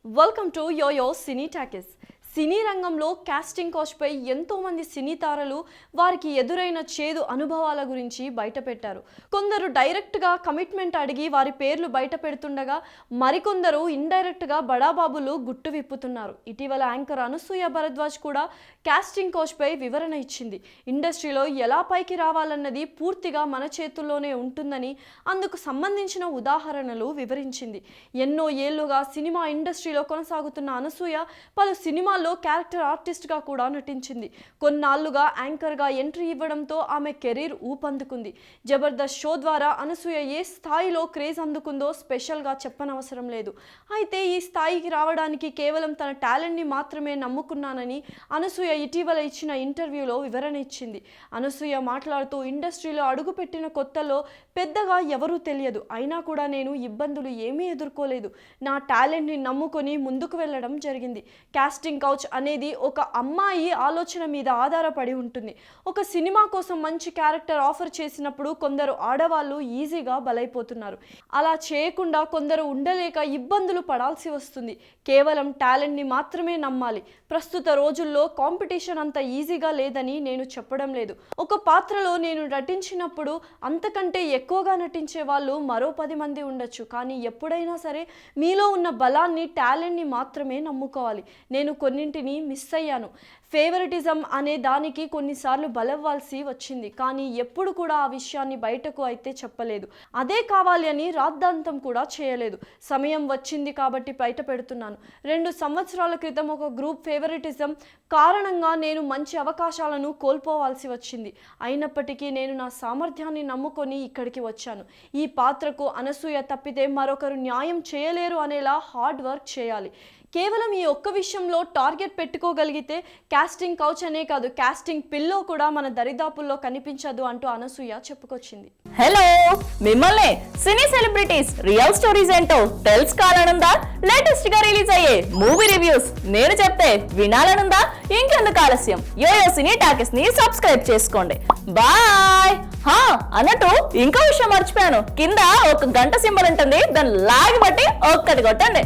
Welcome to YOYO Cine Talkies. సినీ రంగంలో casting couch పై ఎంతో మంది సినీ తారలు వారికి ఎదురైన చేదు అనుభవాల గురించి బయటపెట్టారు. కొందరు డైరెక్ట్ గా కమిట్మెంట్ అడిగి వారి పేర్లు బయట పెడుతుండగా మరికొందరు ఇండైరెక్ట్ గా బడాబాబులు గుట్టు విప్పుతున్నారు. ఇటీవల యాంకర్ అనసూయ భరద్వాజ్ కూడా కాస్టింగ్ కౌచ్ పై వివరణ ఇచ్చింది. ఇండస్ట్రీలో ఎలా పైకి రావాలన్నది పూర్తిగా మన చేతుల్లోనే ఉంటుందని అందుకు సంబంధించిన ఉదాహరణలు వివరించింది. ఎన్నో ఏళ్లుగా సినిమా ఇండస్ట్రీలో కొనసాగుతున్న అనసూయ పలు సినిమా క్యారెక్టర్ ఆర్టిస్ట్ గా కూడా నటించింది. కొన్నాళ్లుగా యాంకర్ గా ఎంట్రీ ఇవ్వడంతో ఆమె కెరీర్ ఊపందుకుంది. జబర్దస్త్ షో ద్వారా అనసూయ ఏ స్థాయిలో క్రేజ్ అందుకుందో స్పెషల్ గా చెప్పనవసరం లేదు. అయితే ఈ స్థాయికి రావడానికి కేవలం తన టాలెంట్ ని మాత్రమే నమ్ముకున్నానని అనసూయ ఇటీవల ఇచ్చిన ఇంటర్వ్యూలో వివరణ ఇచ్చింది. అనసూయ మాట్లాడుతూ ఇండస్ట్రీలో అడుగుపెట్టిన కొత్తలో పెద్దగా ఎవరూ తెలియదు, అయినా కూడా నేను ఇబ్బందులు ఏమీ ఎదుర్కోలేదు. నా టాలెంట్ ని నమ్ముకొని ముందుకు వెళ్ళడం జరిగింది. కాస్టింగ్ కౌచ్ అనేది ఒక అమ్మాయి ఆలోచన మీద ఆధారపడి ఉంటుంది. ఒక సినిమా కోసం మంచి క్యారెక్టర్ ఆఫర్ చేసినప్పుడు కొందరు ఆడవాళ్ళు ఈజీగా బలైపోతున్నారు. అలా చేయకుండా కొందరు ఉండలేక ఇబ్బందులు పడాల్సి వస్తుంది. కేవలం టాలెంట్ ని మాత్రమే నమ్మాలి. ప్రస్తుత రోజుల్లో కాంపిటీషన్ అంత ఈజీగా లేదని నేను చెప్పడం లేదు. ఒక పాత్రలో నేను నటించినప్పుడు అంతకంటే ఎక్కువగా నటించే వాళ్ళు మరో 10 మంది ఉండొచ్చు. కానీ ఎప్పుడైనా సరే మీలో ఉన్న బలాన్ని టాలెంట్ ని మాత్రమే నమ్ముకోవాలి. నేను కొన్నింటిని మిస్ అయ్యాను. ఫేవరెటిజం అనే దానికి కొన్నిసార్లు బలవ్వాల్సి వచ్చింది, కానీ ఎప్పుడు కూడా ఆ విషయాన్ని బయటకు అయితే చెప్పలేదు. అదే కావాలి అని రాద్ధాంతం కూడా చేయలేదు. సమయం వచ్చింది కాబట్టి బయట పెడుతున్నాను. 2 సంవత్సరాల క్రితం ఒక గ్రూప్ ఫేవరెటిజం కారణంగా నేను మంచి అవకాశాలను కోల్పోవాల్సి వచ్చింది. అయినప్పటికీ నేను నా సామర్థ్యాన్ని నమ్ముకొని ఇక్కడికి వచ్చాను. ఈ పాత్రకు అనసూయ తప్పితే మరొకరు న్యాయం చేయలేరు అనేలా హార్డ్ వర్క్ చేయాలి. కేవలం ఈ ఒక్క విషయంలో టార్గెట్ పెట్టుకోగలిగితే కాస్టింగ్ కౌచ్ అనే కాదు, కాస్టింగ్ పిల్లో కూడా మన దరిదాపుల్లో కనిపించదు అంటూ అనసూయ చెప్పుకొచ్చింది. హలో, మిమ్మల్ని సినీ సెలబ్రిటీస్ రియల్ స్టోరీస్ ఏంటో తెలుసుకోవాలనుందా? లేటెస్ట్ గా రిలీజ్ అయ్యే మూవీ రివ్యూస్ నేను చెప్తే వినాలనుందా? ఇంకెందుకు ఆలస్యం, యోయో సినీ టాకీస్ ని సబ్స్క్రైబ్ చేసుకోండి. బాయ్. అన్నట్టు ఇంకో విషయం మర్చిపోయాను, కింద ఒక గంట సింబల్ ఉంటుంది, దాన్ని లాగి బట్టి ఒక్కటి కొట్టండి.